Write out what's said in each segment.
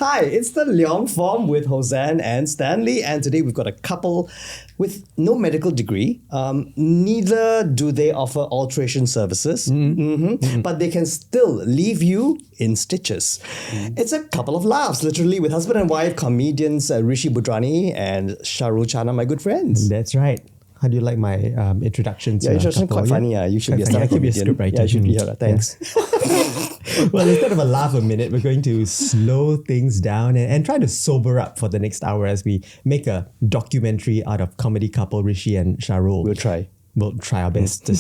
Hi, it's the Leong form with Hossan and Stanley, and today we've got a couple with no medical degree. Neither do they offer alteration services, but they can still leave you in stitches. It's a couple of laughs, literally, with husband and wife comedians Rishi Budhrani and Sharul Channa, my good friends. That's right. How do you like my introduction? Yeah, introduction quite funny. You should be a stand-up comedian. Scriptwriter. Yeah, you should be. Yeah, thanks. Well, instead of a laugh a minute, we're going to slow things down and try to sober up for the next hour as we make a documentary out of comedy couple Rishi and Sharul. We'll try our best.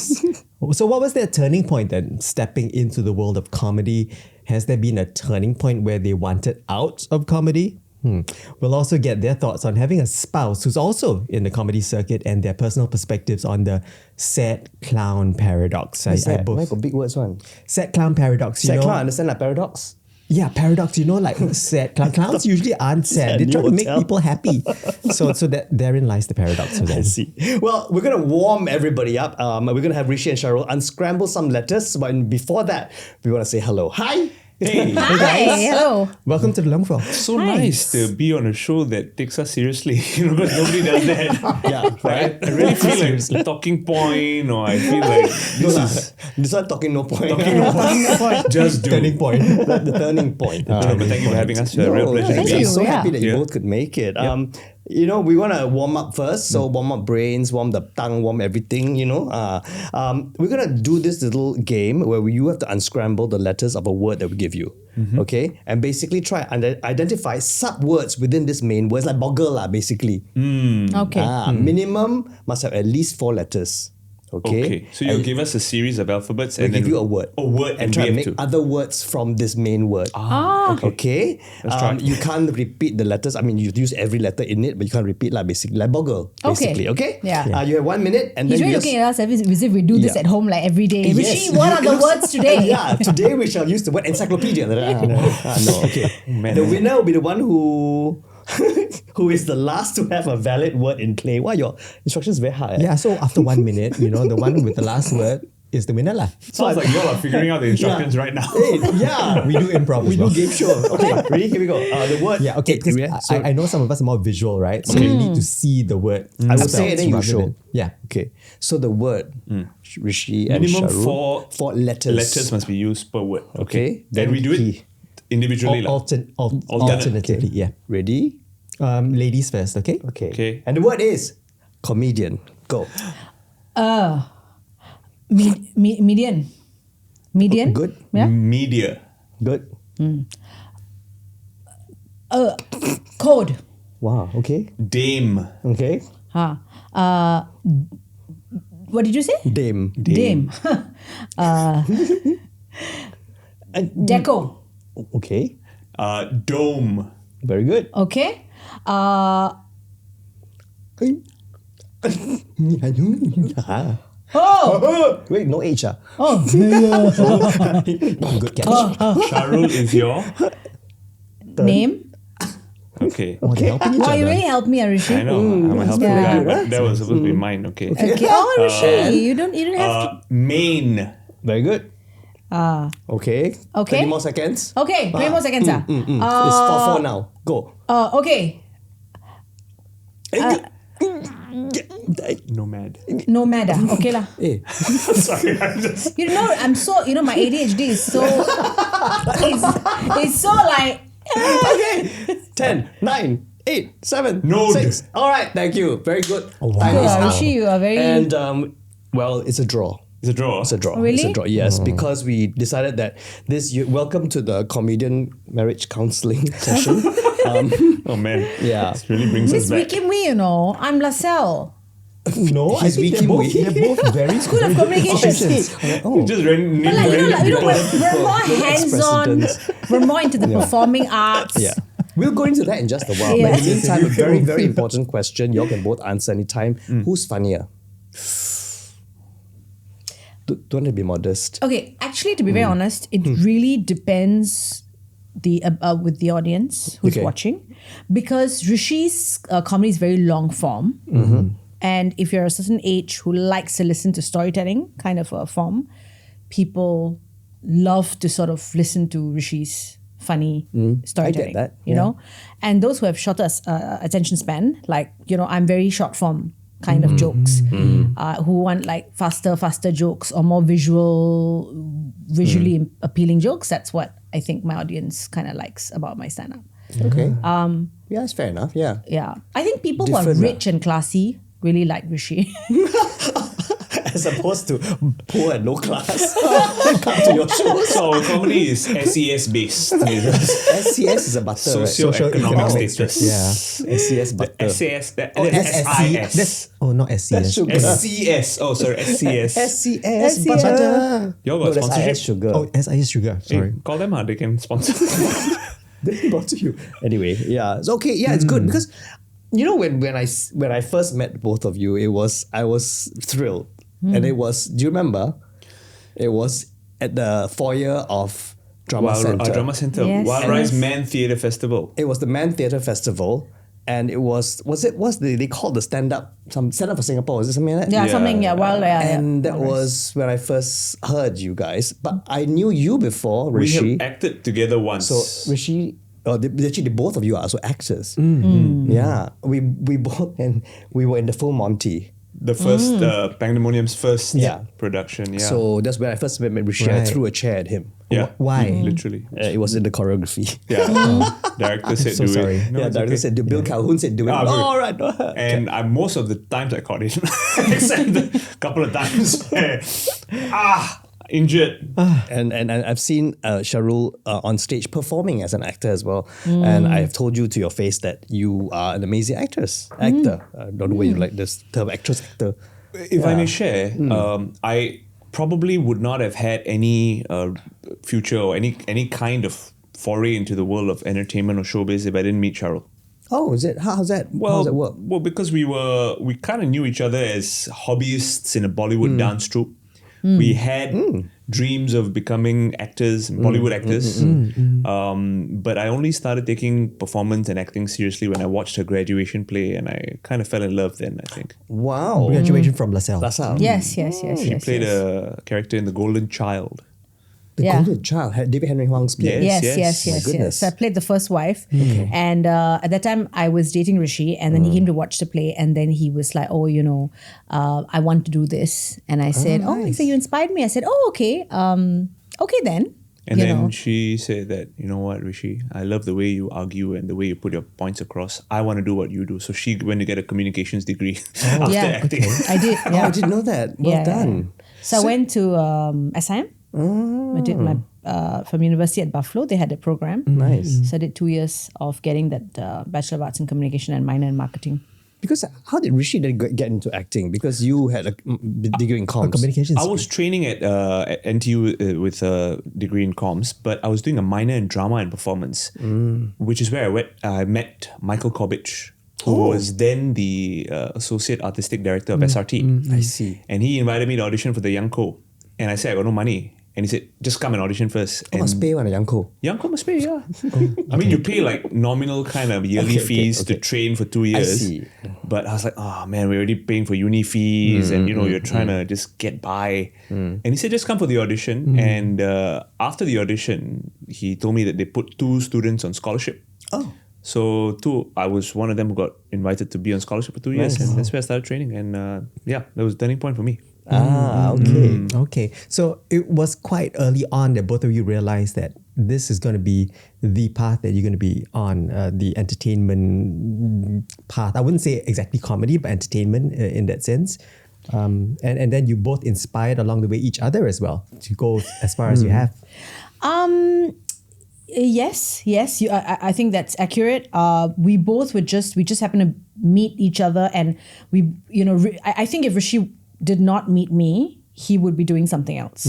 So what was their turning point then, stepping into the world of comedy? Has there been a turning point where they wanted out of comedy? We'll also get their thoughts on having a spouse who's also in the comedy circuit and their personal perspectives on the sad clown paradox. What's that? Why got big words one? Sad clown paradox. Sad clown, understand that paradox? Yeah, paradox. Like sad clowns usually aren't sad. They try to make people happy. So that therein lies the paradox for them. I see. Well, we're going to warm everybody up. We're going to have Rishi and Sharul unscramble some letters. But before that, we want to say hello. Hi. Hey. Hi, guys. Hello. Welcome to the Leong Floor. So nice to be on a show that takes us seriously, because nobody does that. Yeah, right? I really feel like a talking point, or I feel like this one talking no point. Talking no point. Just do. Turning point. The turning point. But thank you for having us. It's a real pleasure. thank to be you. I'm so Yeah. happy that you both could make it. We want to warm up first. So warm up brains, warm the tongue, warm everything, We're going to do this little game where you have to unscramble the letters of a word that we give you. Okay? And basically try and identify sub-words within this main word. It's like boggle lah, basically. Okay. Minimum must have at least 4 letters. Okay. So you'll give us a series of alphabets We and give then you a word. And try we to have make other words from this main word. Okay. Let's try. You can't repeat the letters. I mean, you use every letter in it, but you can't repeat basically like boggle. Basically, okay? Yeah. You have 1 minute, and He's then really looking at us as if we do this Yeah. at home like every day. Yes. Rishi, what are the words today? Yeah, today we shall use the word encyclopedia. No, okay. man. The winner will be the one who is the last to have a valid word in play. Wow, your instructions very hard. Yeah, so after 1 minute, the one with the last word is the winner lah. Sounds like you all are figuring out the instructions right now. Yeah. We do improv We as well. do game show. Okay, ready? Here we go. The word. Yeah, okay. Because I know some of us are more visual, right? So you need to see the word. I will say it, then you rather show. than- Yeah. Okay. So the word Rishi and Minimum Sharul, 4 letters. Letters must be used per word. Okay. Then we do it individually. Alternatively, yeah. Ready? Ladies first, okay? Okay. And the word is comedian. Go. Median. Median? Good. Yeah. Media. Good. Code. Wow. Okay. Dame. Okay. What did you say? Dame. Dame. Deco. Okay. Dome. Very good. Okay. Wait, no H. Good catch. Sharul is your. Name. Okay. Oh, they're helping each Wow, you other. really helped me, Rishi. I know. I'm a helpful Yeah. guy, but that was supposed to be mine. Okay. Okay. Oh, Rishi, you don't have to. Main. Very good. Okay. Okay. 30 more seconds. Okay, 20 more seconds. It's 4-4 now. Go. Okay. Nomad. No matter. Okay lah. Hey. Sorry, I'm just. I'm so, my ADHD is so, it's so like, Okay. 10, 9, 8, 7, Node. 6. All right. Thank you. Very good. Oh, wow. Time is up. Rishi, you are very, And it's a draw. It's a draw. It's a draw. Really? It's a draw. Yes, because we decided that welcome to the comedian marriage counselling session. Oh man. Yeah. This really brings us Miss back. Wiki Wee, I'm LaSalle. No, I He's think Wiki Wee. they're both very School of Communications. Oh. Just random. But we're more hands-on. Ex-presidents. We're more into the performing arts. Yeah. We'll go into that in just a while. Yeah. But in the meantime, a very, very important question. You all can both answer anytime. Who's funnier? Don't want to be modest. Okay, actually, to be very honest, it really depends with the audience who's Okay. watching, because Rishi's comedy is very long form, and if you're a certain age who likes to listen to storytelling kind of a form, people love to sort of listen to Rishi's funny storytelling. that, You yeah. know, and those who have shorter attention span, like I'm very short form kind of jokes. Who want like faster jokes or more visually appealing jokes. That's what I think my audience kind of likes about my stand up. Okay. Yeah, that's fair enough. Yeah. Yeah, I think people who are Different, rich and classy really like Rishi. As opposed to poor and low class. Come to your shows. So our comedy is SES based. SCS is a butter, right? Socioeconomic status. Yeah. SCS butter. SAS. SSC. SIS. Not That's SCS. sugar. SCS. Oh, sorry. SCS. SCS SCS. butter. Y'all got No, that's sponsorship? IS sugar. Oh, SIS sugar. Sorry. Hey, call them, they can sponsor. They brought to you. Anyway, yeah. It's okay. Yeah, it's good because when I first met both of you, I was thrilled. And it was, do you remember? It was at the foyer of Drama Centre. Drama Centre. Yes. Wild Rise Man Theatre Festival. It was the Man Theatre Festival. And it was they called the stand up for Singapore, is it something like that? Yeah, Yeah. something. Yeah, well, yeah. And that was when I first heard you guys. But I knew you before, We Rishi. have acted together once. So Rishi, actually, both of you are also actors. Yeah, we both, and we were in the full Monty. the first Pandemonium's first Yeah. production. Yeah. So that's when I first met Rishi. I Right. threw a chair at him. yeah. Why? Literally. It was in the choreography. Yeah. Director said so do sorry. it. No, yeah, it's director okay. said, Bill Calhoun said, do it. Ah, good. All right. And most of the times I caught it, except a couple of times where, injured. And I've seen Sharul on stage performing as an actor as well. And I've told you to your face that you are an amazing actor. I don't know whether you like this term, actress, actor. If I may share, I probably would not have had any future or any kind of foray into the world of entertainment or showbiz if I didn't meet Sharul. Oh, is it? How's that? Well, How's that work? Well, because we kind of knew each other as hobbyists in a Bollywood dance troupe. We had dreams of becoming actors, Bollywood actors. But I only started taking performance and acting seriously when I watched her graduation play, and I kind of fell in love then, I think. Wow. Graduation from LaSalle. That's how. Yes. She played a character in The Golden Child. The Yeah. Golden Child, David Henry Huang's play. Yes. Yes. goodness. So I played the first wife, and at that time I was dating Rishi, and then he came to watch the play, and then he was like, "Oh, I want to do this," and I said, "Oh, he said you inspired me." I said, "Oh, okay, okay then." And then she said that, you know what, Rishi, I love the way you argue and the way you put your points across. I want to do what you do. So she went to get a communications degree after Yeah. acting. I did. Oh, Yeah. I didn't know that. Well done. So I went to SIM. I did my from university at Buffalo. They had a program. Nice. So I did 2 years of getting that Bachelor of Arts in Communication and minor in Marketing. Because how did Rishi then get into acting? Because you had a degree in comms. Communications. I was training at NTU with a degree in comms, but I was doing a minor in drama and performance, which is where I met Michael Corbich, who was then the Associate Artistic Director of SRT. I see. And he invited me to audition for the Young Co. And I said, I got no money. And he said, just come and audition first. I must pay one a Yanko. Young Co must pay, yeah. I mean, you pay like nominal kind of yearly fees to train for 2 years. see. But I was like, oh man, we're already paying for uni fees and you're trying to just get by. And he said, just come for the audition. And after the audition, he told me that they put 2 students on scholarship. Oh. So I was one of them who got invited to be on scholarship for 2 years. And that's where I started training. And that was a turning point for me. Okay. Okay. So it was quite early on that both of you realized that this is going to be the path that you're going to be on, the entertainment path. I wouldn't say exactly comedy, but entertainment in that sense. And then you both inspired along the way each other as well to go as far as you have. Yes. I think that's accurate. We just happened to meet each other, and I think if Rishi did not meet me, he would be doing something else.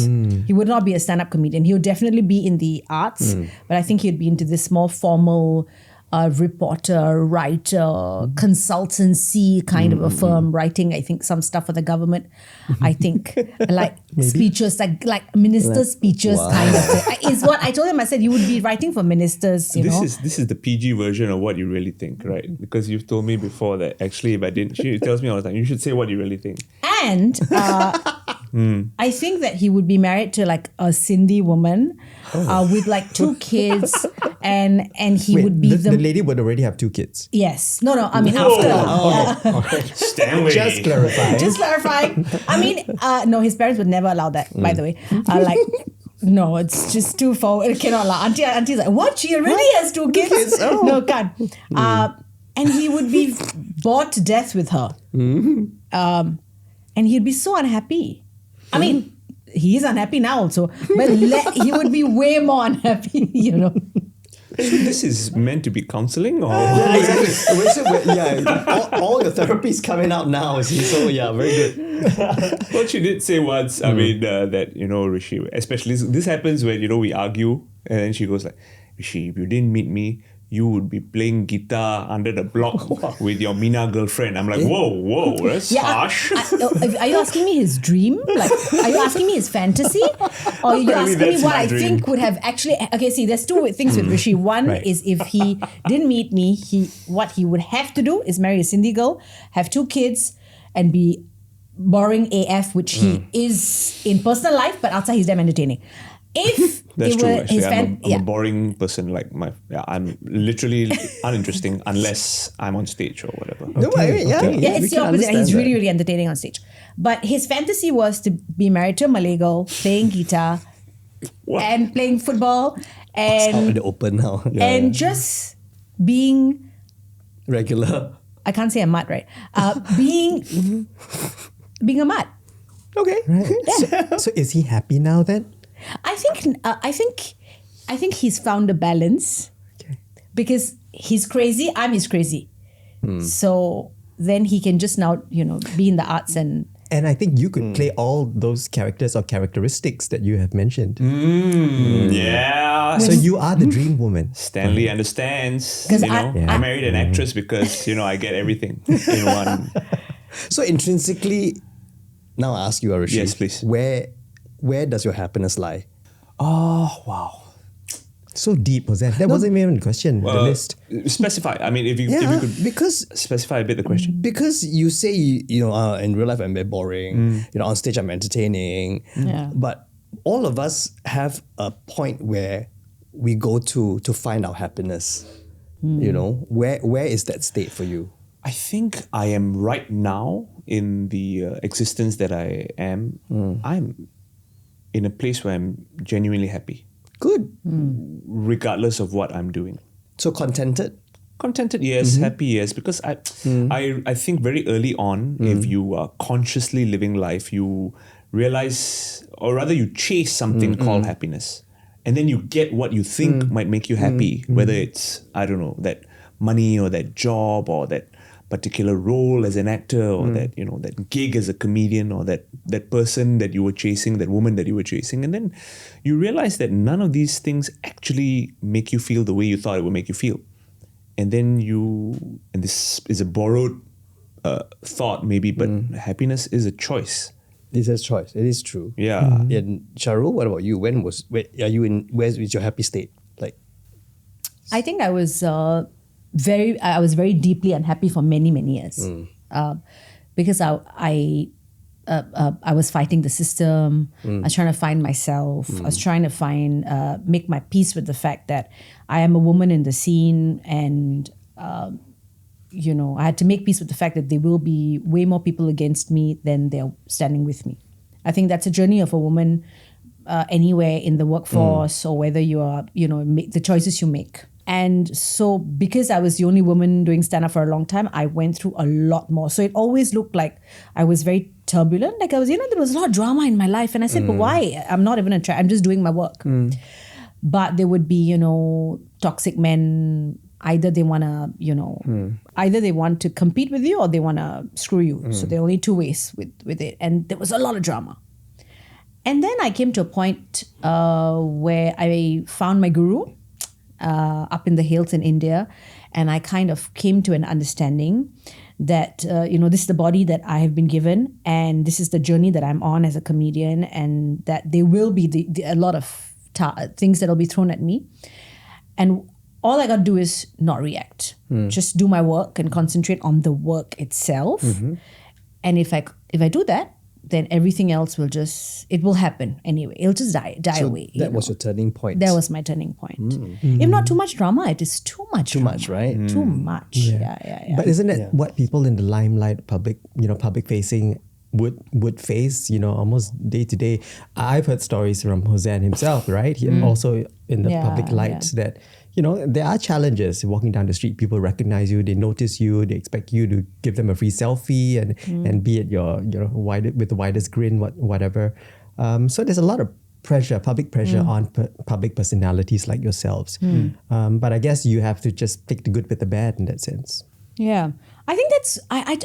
He would not be a stand-up comedian. He would definitely be in the arts, but I think he'd be into this more formal reporter, writer, consultancy kind of a firm, writing, I think, some stuff for the government. I think like speeches, like minister speeches kind of thing. Is what I told him. I said, you would be writing for ministers, you know. This is the PG version of what you really think, right? Because you've told me before that actually if I didn't, she tells me all the time, you should say what you really think. And I think that he would be married to like a Sindhi woman with like 2 kids, and he would be the lady would already have 2 kids. Yes. No. I mean after. Stanley. Just clarifying. Just clarifying. I mean, no, his parents would never allow that. By the way, no, it's just too forward. It cannot allow. Auntie's like, what? She already has 2 kids? Oh. No, can't. And he would be bored to death with her. And he'd be so unhappy. I mean, he is unhappy now also, but he would be way more unhappy, you know. So this is meant to be counseling, or Yeah, exactly. All your therapy's coming out now. So yeah, very good. Well, she did say once, I mean, that, Rishi, especially this happens when, we argue, and then she goes like, Rishi, if you didn't meet me, you would be playing guitar under the block with your Mina girlfriend. I'm like, whoa, that's harsh. Are you asking me his dream? Like, are you asking me his fantasy? Or are you asking me what I think would have actually... Okay, see, there's 2 things with Rishi. One is if he didn't meet me, what he would have to do is marry a Sindhi girl, have 2 kids, and be boring AF, which he is in personal life, but outside he's damn entertaining. If That's it true. were Actually, his I'm a boring person. Like I'm literally uninteresting unless I'm on stage or whatever. No, I mean, Yeah, we it's the can opposite. understand He's really, that. really entertaining on stage. But his fantasy was to be married to a Malay girl, playing guitar, What? and playing football, Out in and the open now. and just being... Regular. I can't say a mutt, right? Being a mutt. Okay. So is he happy now then? I think he's found a balance because he's crazy. I'm his crazy. So then he can just now, be in the arts and. And I think you could play all those characters or characteristics that you have mentioned. Yeah. So you are the dream woman. Stanley understands. 'Cause I married an actress because I get everything in one. So intrinsically, now I ask you, Rishi. Yes, please. Where does your happiness lie? Oh wow. So deep, was that? That wasn't even a question. The list. Specify. I mean, if you could because specify a bit the question. because you say in real life I'm a bit boring. On stage I'm entertaining. Yeah. But all of us have a point where we go to find our happiness. Where is that state for you? I think I am right now in the existence that I am. I'm in a place where I'm genuinely happy, Good. regardless of what I'm doing. So contented. Contented, yes. Happy, yes. Because I think very early on, if you are consciously living life, you realize, or rather you chase something called happiness. And then you get what you think might make you happy, whether it's, I don't know, that money or that job or that particular role as an actor or that, that gig as a comedian or that person that you were chasing, that woman that you were chasing. And then you realize that none of these things actually make you feel the way you thought it would make you feel. And then and this is a borrowed thought maybe, but happiness is a choice. It's a choice. It is true. Yeah. And Sharul, what about you? Where's your happy state? Like, I think I was very deeply unhappy for many, many years because I was fighting the system. I was trying to find myself. I was trying to make my peace with the fact that I am a woman in the scene, and I had to make peace with the fact that there will be way more people against me than they're standing with me. I think that's a journey of a woman anywhere in the workforce or whether you are, the choices you make. And so because I was the only woman doing stand-up for a long time, I went through a lot more. So it always looked like I was very turbulent. Like I was, there was a lot of drama in my life. And I said, but why? I'm not even I'm just doing my work. But there would be, toxic men. Either they want to, either they want to compete with you or they want to screw you. So there are only 2 ways with it. And there was a lot of drama. And then I came to a point where I found my guru up in the hills in India. And I kind of came to an understanding that, this is the body that I have been given. And this is the journey that I'm on as a comedian. And that there will be a lot of things that will be thrown at me. And all I got to do is not react. Just do my work and concentrate on the work itself. And if I do that, then everything else will happen anyway. It'll just die away. That was your turning point. That was my turning point. If not too much drama, it is too much. Too much, right? Too much. Yeah. But isn't it what people in the limelight, public facing would face, almost day to day? I've heard stories from Hossan himself, right? He also in the public light that, there are challenges. Walking down the street, people recognize you, they notice you, they expect you to give them a free selfie and be at your, with the widest grin, whatever. So there's a lot of pressure, public pressure on public personalities like yourselves. But I guess you have to just take the good with the bad in that sense. Yeah. I think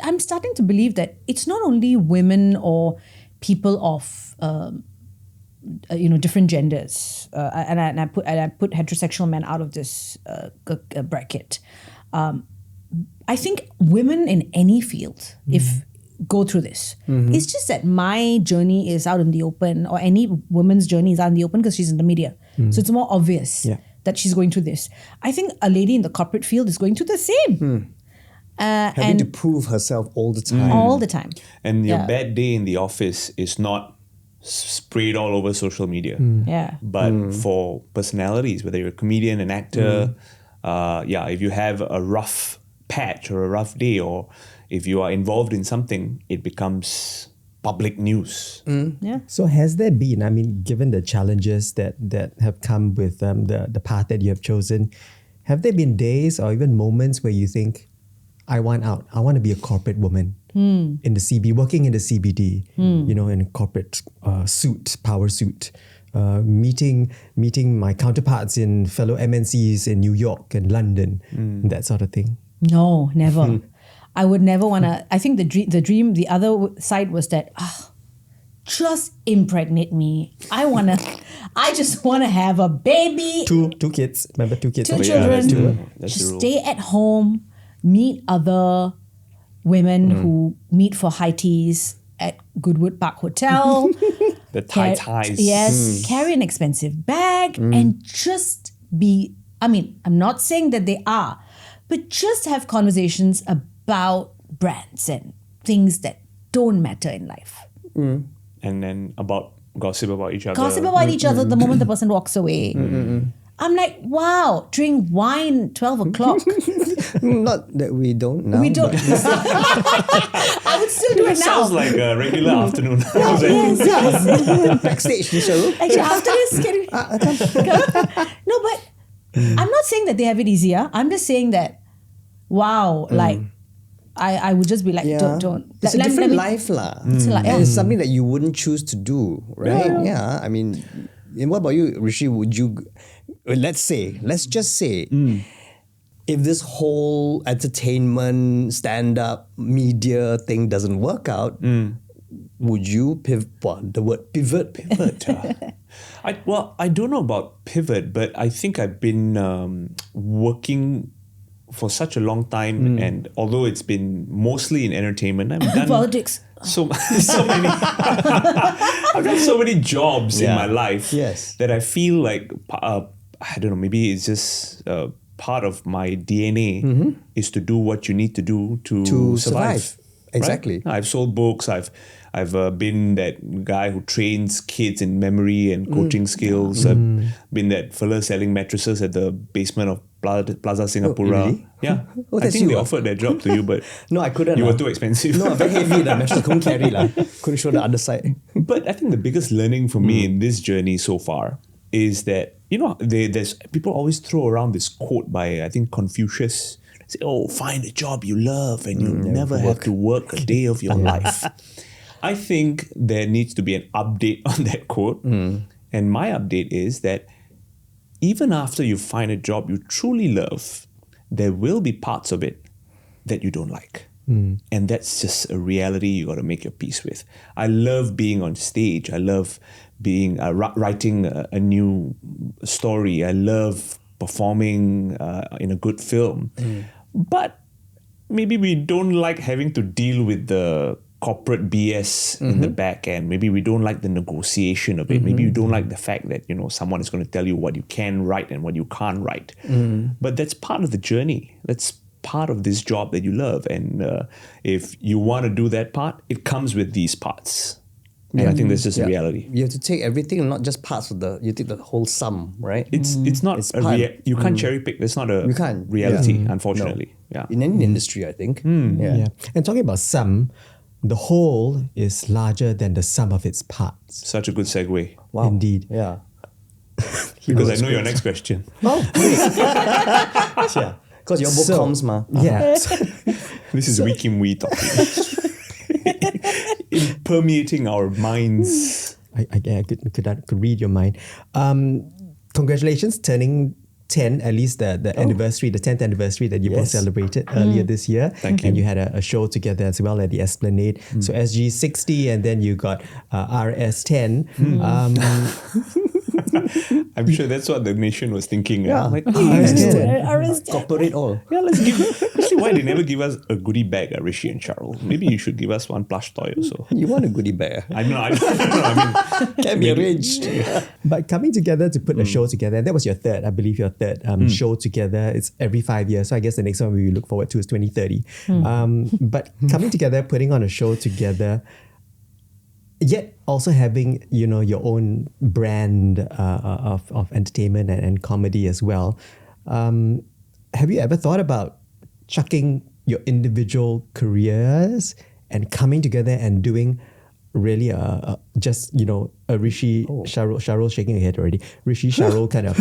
I'm starting to believe that it's not only women or people of different genders, and I put heterosexual men out of this bracket. I think women in any field, if go through this, it's just that my journey is out in the open, or any woman's journey is out in the open because she's in the media, so it's more obvious that she's going through this. I think a lady in the corporate field is going through the same. Having to prove herself all the time. All the time. And your bad day in the office is not sprayed all over social media. But for personalities, whether you're a comedian, an actor, if you have a rough patch or a rough day, or if you are involved in something, it becomes public news. So has there been, given the challenges that have come with the path that you have chosen, have there been days or even moments where you think, I want out. I want to be a corporate woman in the working in the CBD, in a corporate power suit, meeting my counterparts in fellow MNCs in New York and London, that sort of thing? No, never. I would never want to. I think the other side was that, just impregnate me. I just want to have a baby. Two kids. Remember, 2 kids. 2 children. Just stay at home. Meet other women who meet for high teas at Goodwood Park Hotel. The ties. Yes. Carry an expensive bag and just be, I'm not saying that they are, but just have conversations about brands and things that don't matter in life. And then gossip about each other. Gossip about each other the moment the person walks away. I'm like, wow, drink wine 12 o'clock. Not that we don't now. We don't. I would still do it now. Sounds like a regular afternoon. Yes. Backstage, Cheryl. Actually, after this, can we... No, but I'm not saying that they have it easier. I'm just saying that, wow, like, I would just be like, don't. It's a different life, lah. It's something that you wouldn't choose to do, right? Yeah. And what about you, Rishi? Let's just say, if this whole entertainment, stand-up, media thing doesn't work out, would you pivot? The word pivot. I don't know about pivot, but I think I've been working for such a long time, and although it's been mostly in entertainment, I've done politics. So many. I've done so many jobs in my life that I feel like I don't know. Maybe it's just part of my DNA is to do what you need to do to survive. Exactly. Right? I've sold books. I've been that guy who trains kids in memory and coaching skills. I've been that fella selling mattresses at the basement of Plaza Singapura. Really? Yeah. Oh, I think they you. offered that job to you, but no, I couldn't. You were too expensive. No, very heavy. The mattress couldn't carry. Couldn't show the other side. But I think the biggest learning for me in this journey so far is that, there's people always throw around this quote by, I think, Confucius. Say, find a job you love and you never have to work a day of your life. I think there needs to be an update on that quote. And my update is that even after you find a job you truly love, there will be parts of it that you don't like. And that's just a reality you got to make your peace with. I love being on stage. I love being writing a new story. I love performing in a good film. But maybe we don't like having to deal with the corporate BS in the back end. Maybe we don't like the negotiation of it. Maybe you don't like the fact that someone is going to tell you what you can write and what you can't write. But that's part of the journey. That's part of this job that you love. And if you want to do that part, it comes with these parts. And I think that's just a reality. You have to take everything and not just parts of you take the whole sum, right? It's not you can't cherry pick. That's not a reality, unfortunately. No. Yeah. In any industry, I think. Yeah. And talking about sum, the whole is larger than the sum of its parts. Such a good segue. Wow. Indeed. Yeah. Because I know your next question. Oh, yeah. Because your book comes, ma. Yeah. This is Wee Kim Wee talking. Permeating our minds. I could read your mind. Congratulations, turning 10, at least the anniversary, the 10th anniversary that you both celebrated earlier this year. Thank you. And you had a show together as well at the Esplanade. So SG 60, and then you got RS 10. I'm sure that's what the nation was thinking. Like, Incorporate all. yeah, let's give. Actually, why they never give us a goodie bag, Rishi and Sharul? Maybe you should give us one plush toy or so. You want a goodie bag? I mean, Can be arranged. But coming together to put a show together, and that was your third, I believe your third show together. It's every 5 years. So I guess the next one we look forward to is 2030. But coming together, putting on a show together, yet also having, your own brand of entertainment and comedy as well. Have you ever thought about chucking your individual careers and coming together and doing really a Rishi Sharul shaking her head already. Rishi Sharul kind of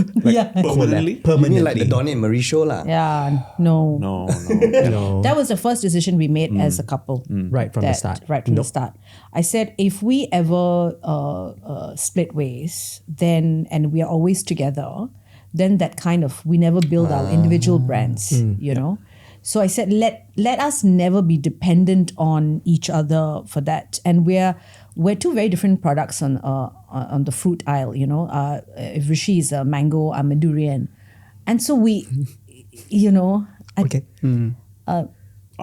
permanently? You mean like the Donnie and Marie show lah? Yeah, no. No. That was the first decision we made as a couple. Right from the start. Right from the start. I said, if we ever split ways, then, and we are always together, then that kind of, we never build our individual brands, you know? So I said, let us never be dependent on each other for that. And we're two very different products on the fruit aisle, you know. If Rishi is a mango, I'm a durian. And so we, I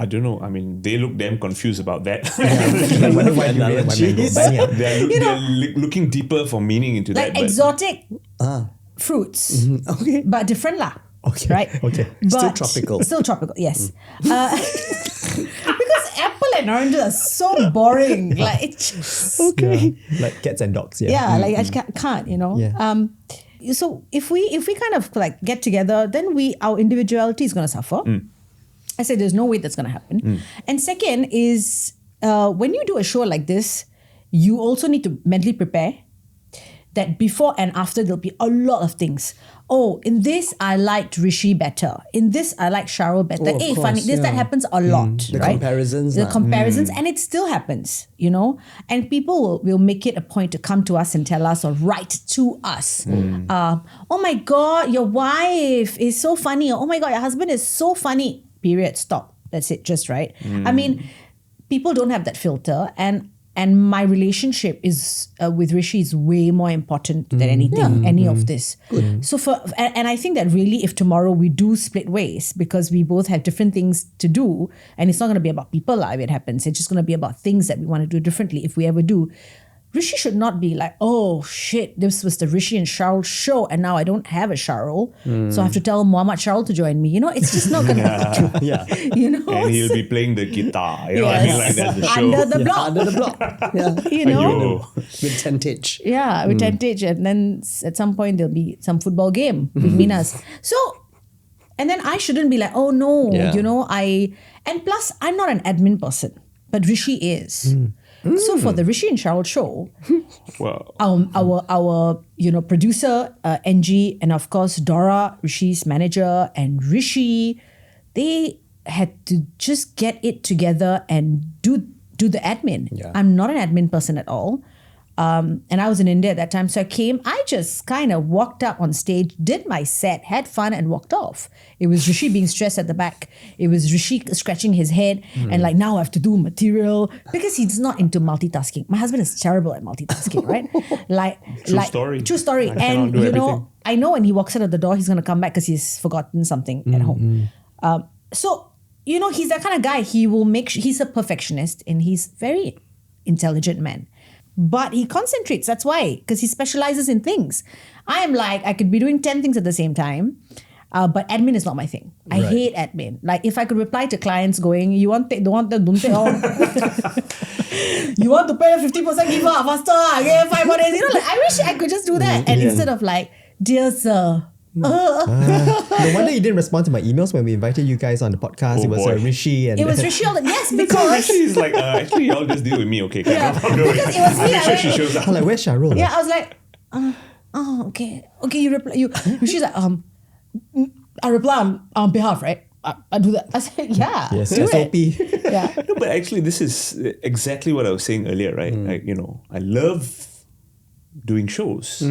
don't know. I mean, they look damn confused about that. They're looking deeper for meaning into like that. Like exotic fruits, but different lah. Okay. Right? Okay. But Still tropical, yes. Because apple and oranges are so boring. Like it's just Like cats and dogs, like I can't, you know. Yeah. So if we kind of like get together, then our individuality is going to suffer. I said there's no way that's going to happen. And second is when you do a show like this, you also need to mentally prepare that before and after there'll be a lot of things. Oh, in this I liked Rishi better. In this I like Sharul better. Oh, hey, course, funny. That happens a lot, The right? comparisons. The comparisons, and it still happens, you know. And people will make it a point to come to us and tell us or write to us. Oh my God, your wife is so funny. Or, oh my God, your husband is so funny. Period. Stop. That's it. Just right. I mean, people don't have that filter, and my relationship is with Rishi is way more important than anything, any of this. So and I think that really, if tomorrow we do split ways because we both have different things to do, and it's not going to be about people if it happens, it's just going to be about things that we want to do differently if we ever do. Rishi should not be like, oh shit, this was the Rishi and Sharul show and now I don't have a Sharul. So I have to tell Muhammad Sharul to join me. You know, it's just not going to you know. and he'll be playing the guitar. You know what I mean? Like that's the show. Under the block. Under the block. Yeah. You know? With tentage. Yeah, with tentage. And then at some point there'll be some football game between us. So, and then I shouldn't be like, oh no, you know, and plus I'm not an admin person, but Rishi is. So for the Rishi and Sharul show, Well, our producer NG, and of course Dora, Rishi's manager, and Rishi, they had to just get it together and do the admin. Yeah. I'm not an admin person at all. And I was in India at that time. So I just kind of walked up on stage, did my set, had fun and walked off. It was Rishi being stressed at the back. It was Rishi scratching his head and like, now I have to do material because he's not into multitasking. My husband is terrible at multitasking, right? True story. And you know, I know when he walks out of the door, he's going to come back because he's forgotten something at home. So, you know, he's that kind of guy. He will he's a perfectionist and he's very intelligent man. But he concentrates, that's why, because he specializes in things. I am like, I could be doing 10 things at the same time. But admin is not my thing. I Right. hate admin. Like if I could reply to clients going, you want take, don't take, don't take. You want to pay 50%, give up faster. Okay, 5 more days. You know, like I wish I could just do that. And instead of like, dear sir. No wonder you didn't respond to my emails when we invited you guys on the podcast. Oh, it was boy. Rishi and It was Rishi. Yes, So because actually, it's like, actually, y'all just deal with me, okay? Yeah, No problem. because it was me. I'll make sure I she went- shows up. I'm like, where's Sharul? yeah, I was like, okay, you reply. She's like, I reply on behalf, right? I do that. I said, yeah, Yes, do SOP. it. Yeah. No, but actually, this is exactly what I was saying earlier, right? Like, I love doing shows,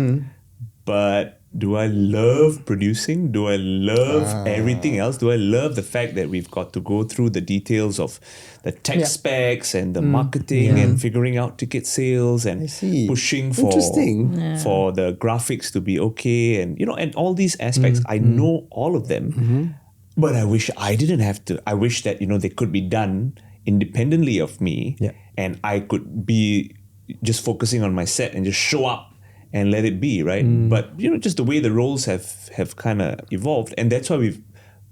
but do I love producing? Do I love everything else? Do I love the fact that we've got to go through the details of the tech Yeah. specs and the marketing and figuring out ticket sales and see. pushing for Interesting. for the graphics to be okay and and all these aspects? I know all of them, but I wish I didn't have to. I wish that they could be done independently of me, Yeah. and I could be just focusing on my set and just show up and let it be, right? But just the way the roles have kind of evolved, and that's why we've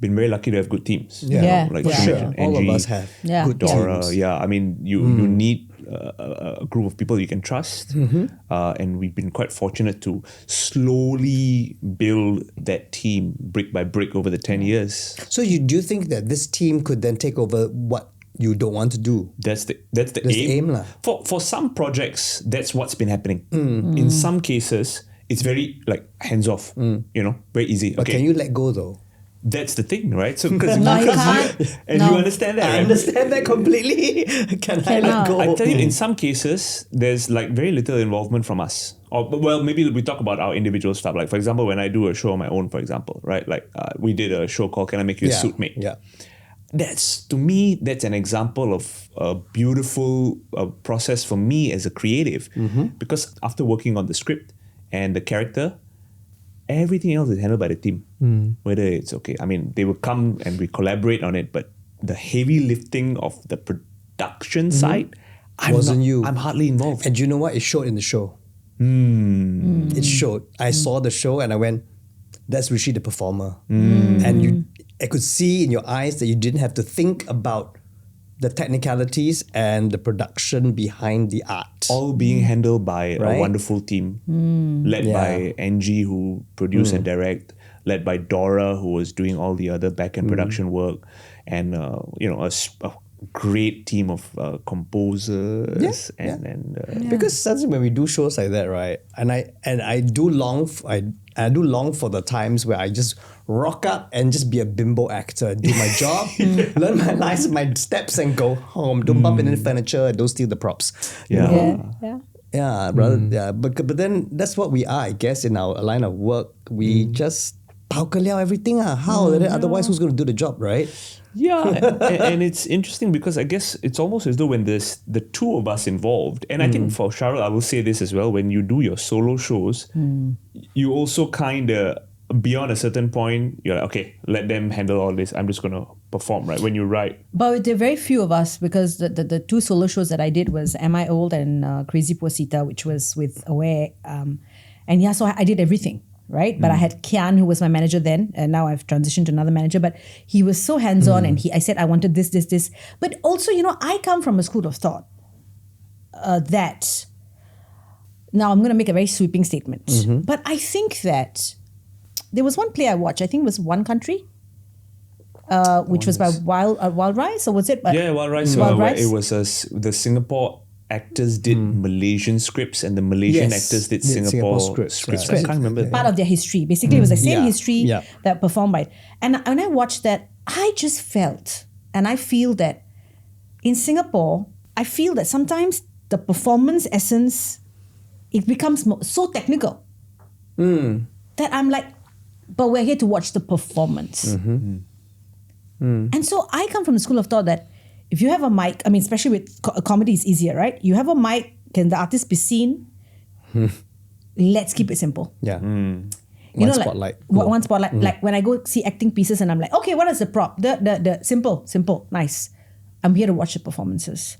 been very lucky to have good teams. Yeah, like for you sure. mentioned, All of Angie, us have Yeah. good Dora, teams. yeah. I mean, you need a group of people you can trust, and we've been quite fortunate to slowly build that team brick by brick over the 10 years. So do you think that this team could then take over what you don't want to do? That's the the aim. aim lah. For some projects, that's what's been happening. In some cases, it's very like hands off. Very easy. But Okay, can you let go though? that's the thing, right? So because No, you you can't. and No. you understand that, I right? understand that completely. Can I let Cannot. go? I tell you, in some cases, there's like very little involvement from us. Or well, maybe we talk about our individual stuff. Like for example, when I do a show on my own, for example, right? Like we did a show called "Can I Make You a Suit Mate?" Yeah. That's to me, that's an example of a beautiful process for me as a creative, because after working on the script and the character, everything else is handled by the team. Whether it's okay, I mean, they will come and we collaborate on it, but the heavy lifting of the production side, Wasn't you. I'm hardly involved. And you know what? It showed in the show. It showed. I saw the show and I went, that's Rishi the performer. And I could see in your eyes that you didn't have to think about the technicalities and the production behind the art. All being handled by Right? a wonderful team, led Yeah. by Angie, who produced and direct, led by Dora, who was doing all the other back-end production work, and a great team of composers Because sometimes when we do shows like that, right? And I do long for the times where I just rock up and just be a bimbo actor, do my job, learn my lines, my steps, and go home. Don't bump into furniture, don't steal the props. You Yeah. know? Yeah. Yeah, brother. Yeah, but then that's what we are, I guess, in our line of work. We just pao ka liao everything. How? Otherwise, who's going to do the job, right? Yeah, and it's interesting because I guess it's almost as though when there's the two of us involved, and I think for Sharul, I will say this as well, when you do your solo shows, you also kind of, beyond a certain point, you're like, okay, let them handle all this. I'm just going to perform, right? When you write. But there are very few of us because the two solo shows that I did was Am I Old and Crazy Poor Sita, which was with Aware. And yeah, so I did everything. Right, but I had Kian, who was my manager then, and now I've transitioned to another manager. But he was so hands-on, and I said I wanted this. But also, I come from a school of thought that. Now I'm going to make a very sweeping statement, but I think that there was one play I watched. I think it was One Country, which was by Wild Rice, or was it? Yeah, Wild Rice. Wild where Rice? it was the Singapore actors did Malaysian scripts and the Malaysian Yes, actors did did Singapore Singapore scripts, I right. can't remember. Part of their history. Basically, it was the same Yeah. history Yeah. that performed by it. And when I watched that, I just felt, and I feel that in Singapore, I feel that sometimes the performance essence, it becomes so technical that I'm like, but we're here to watch the performance. And so I come from the school of thought that if you have a mic, I mean, especially with comedy, it's easier, right? You have a mic, can the artist be seen? Let's keep it simple. Yeah. You One know, spotlight. Like, one spotlight. Like when I go see acting pieces and I'm like, okay, what is the prop? The simple, nice. I'm here to watch the performances.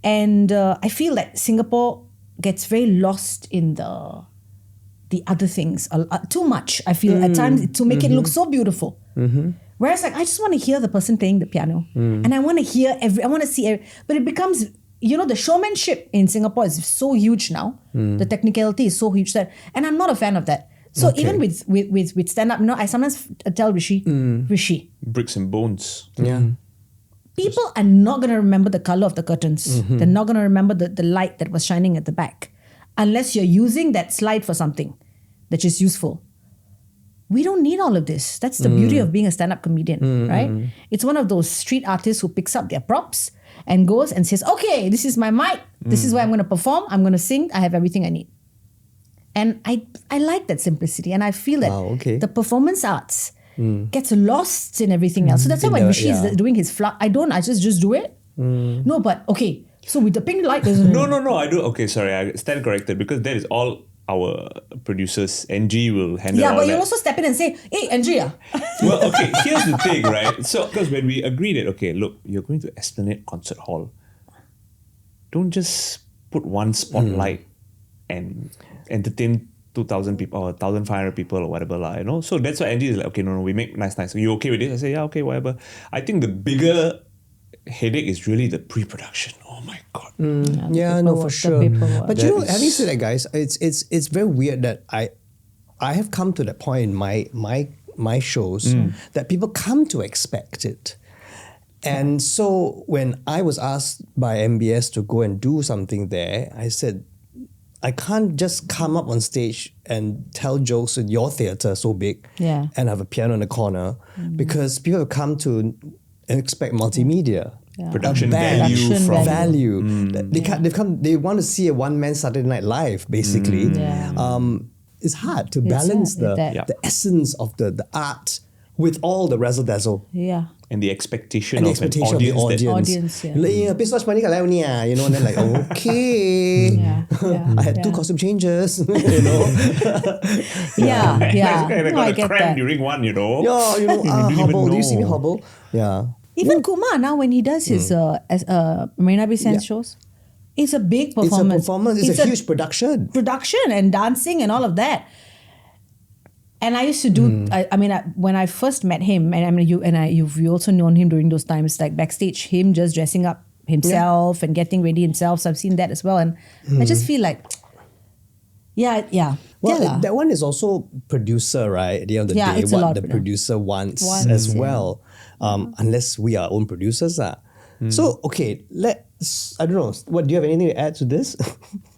And I feel that Singapore gets very lost in the the other things too much. I feel at times to make it look so beautiful. Whereas like I just want to hear the person playing the piano, and I want to hear I want to see but it becomes, the showmanship in Singapore is so huge now. The technicality is so huge and I'm not a fan of that. So even with stand-up, I sometimes tell Rishi, Bricks and bones. Yeah. People are not going to remember the color of the curtains. They're not going to remember the light that was shining at the back. Unless you're using that slide for something that is useful. We don't need all of this. That's the beauty of being a stand-up comedian, right? It's one of those street artists who picks up their props and goes and says, okay, this is my mic. This is where I'm going to perform. I'm going to sing. I have everything I need. And I like that simplicity. And I feel that the performance arts gets lost in everything else. So that's why when Rishi is doing his I just do it. No, but okay. So with the pink light, there's No, I do. Okay, sorry, I stand corrected because that is all our producers. NG will handle all that. Yeah, but you also step in and say, hey, NG. Well, okay, here's the thing, right? So, because when we agreed that, okay, look, you're going to Esplanade Concert Hall, don't just put one spotlight and entertain 2,000 people or 1,500 people or whatever, So that's why NG is like, okay, no, we make nice. Are you okay with this? I say, yeah, okay, whatever. I think the bigger headache is really the pre-production. Oh my God. For sure. But having said that, guys, it's very weird that I have come to that point in my shows that people come to expect it. And so when I was asked by MBS to go and do something there, I said, I can't just come up on stage and tell jokes in your theatre so big and have a piano in the corner because people have come to expect multimedia. Production value from value. They want to see a one-man Saturday Night Live, basically. It's hard to balance the essence of the art with all the razzle dazzle. Yeah. And the expectation, of the audience. Like, business money and then like, okay. I had 2 costume changes, Yeah. I got a get cramp that. during one, hobble. Do you see me hobble? Yeah. Even Kumar now when he does his Marina Bay Sands shows, it's a big performance. It's a huge production. Production and dancing and all of that. And I used to do. When I first met him, you've also known him during those times, like backstage, him just dressing up himself and getting ready himself. So I've seen that as well, and I just feel like, Well, that one is also producer, right? At the end of the day, it's what the producer wants as well. Unless we are own producers. So, okay, I don't know, do you have anything to add to this?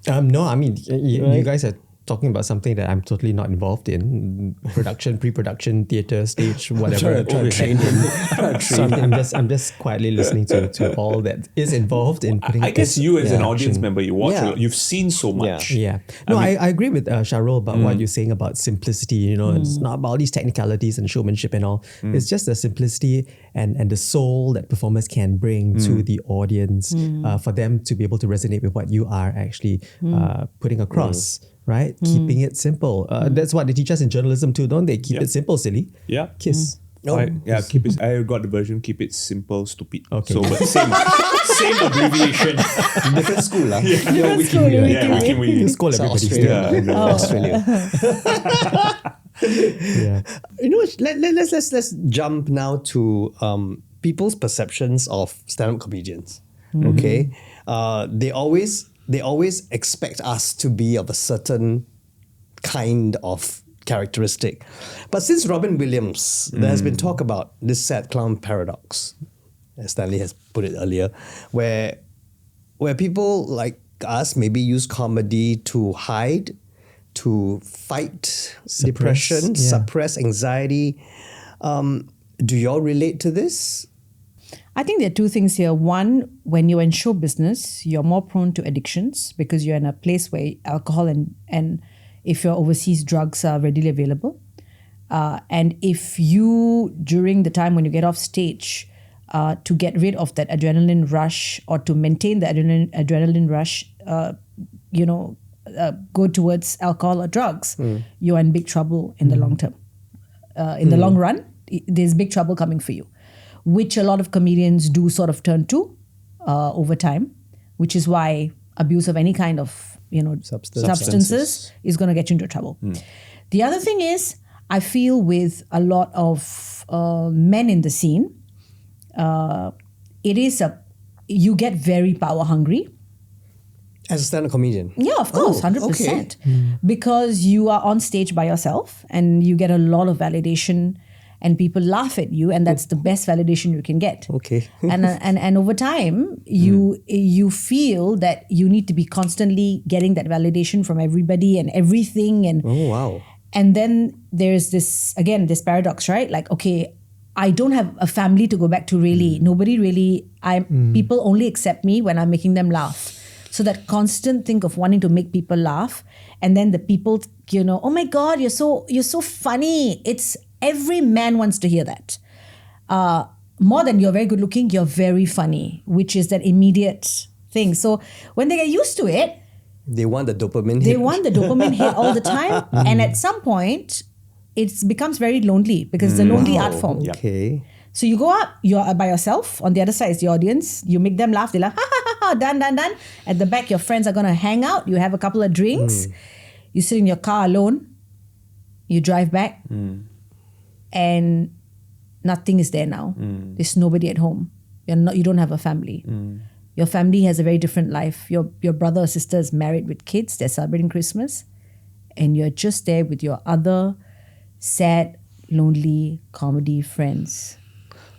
No, I mean, you guys are talking about something that I'm totally not involved in. Production, pre-production, theatre, stage, whatever. So I'm just quietly listening to all that is involved in putting I guess you as an audience action. member, you watch, you've seen so much. Yeah. No, I agree with Sharul about what you're saying about simplicity. It's not about all these technicalities and showmanship and all. It's just the simplicity and the soul that performers can bring to the audience for them to be able to resonate with what you are actually putting across. Right? Keeping it simple. That's what they teach us in journalism too, don't they? Keep it simple, silly. Yeah. Kiss. Keep it. I got the version. Keep it simple, stupid. Okay. So, but same abbreviation. Different school, lah. We School everybody. Australia. Let's jump now to people's perceptions of stand-up comedians. Okay, they always expect us to be of a certain kind of characteristic. But since Robin Williams, there has been talk about this sad clown paradox, as Stanley has put it earlier, where people like us maybe use comedy to hide, to fight depression, suppress anxiety. Do y'all relate to this? I think there are 2 things here. One, when you're in show business, you're more prone to addictions because you're in a place where alcohol and if you're overseas, drugs are readily available. And if you, during the time when you get off stage, to get rid of that adrenaline rush or to maintain the adrenaline rush, go towards alcohol or drugs, you're in big trouble in the long term. In the long run, there's big trouble coming for you, which a lot of comedians do sort of turn to over time, which is why abuse of any kind of substances is going to get you into trouble. The other thing is, I feel with a lot of men in the scene, you get very power hungry. As a stand-up comedian? Yeah, of course, 100%. Because you are on stage by yourself and you get a lot of validation and people laugh at you, and that's the best validation you can get. Okay. and over time, you feel that you need to be constantly getting that validation from everybody and everything. And Oh, wow. and then there's this paradox, right? Like, okay, I don't have a family to go back to really. Nobody really, people only accept me when I'm making them laugh. So that constant thing of wanting to make people laugh, and then the people, oh my God, you're so funny. It's every man wants to hear that. More than you're very good looking, you're very funny, which is that immediate thing. So when they get used to it, they want the dopamine hit. They want the dopamine hit all the time. And at some point, it becomes very lonely because it's a lonely art form. Okay. So you go up, you're by yourself. On the other side is the audience. You make them laugh. They're like, ha, ha, ha, ha, done. At the back, your friends are going to hang out. You have a couple of drinks. You sit in your car alone. You drive back. And nothing is there now. There's nobody at home. You don't have a family. Your family has a very different life. Your brother or sister is married with kids. They're celebrating Christmas. And you're just there with your other sad, lonely comedy friends.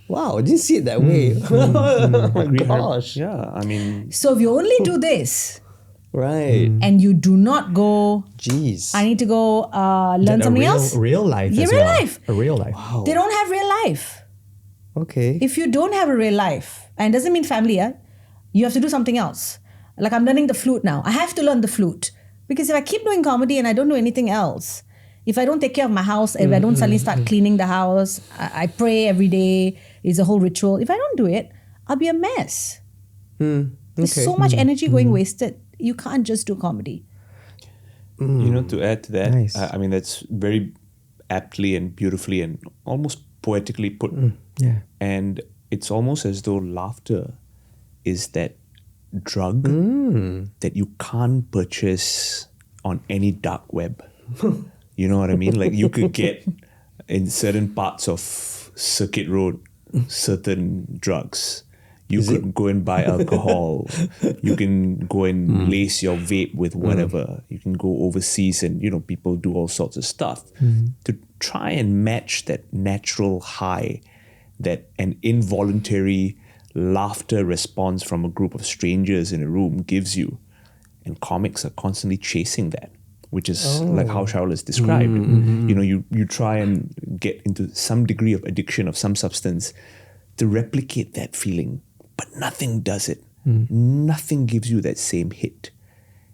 Wow, I didn't see it that way. Oh my gosh. Yeah, I mean... So if you only do this, Right. and you do not go, Jeez. I need to go learn something else. Real life. Yeah, as real well. life. A real life. They don't have real life. Okay. If you don't have a real life, and it doesn't mean family, you have to do something else. Like I'm learning the flute now. I have to learn the flute. Because if I keep doing comedy and I don't do anything else, if I don't take care of my house, if I don't suddenly start cleaning the house, I pray every day, it's a whole ritual. If I don't do it, I'll be a mess. There's so much energy going wasted. You can't just do comedy. To add to that, Nice. I mean, that's very aptly and beautifully and almost poetically put. Yeah. And it's almost as though laughter is that drug that you can't purchase on any dark web. You know what I mean? Like you could get in certain parts of Circuit Road certain drugs. You could go and buy alcohol. You can go and lace your vape with whatever. You can go overseas and, people do all sorts of stuff to try and match that natural high that an involuntary laughter response from a group of strangers in a room gives you. And comics are constantly chasing that, which is like how Sharul has described. You try and get into some degree of addiction of some substance to replicate that feeling. But nothing does it. Nothing gives you that same hit.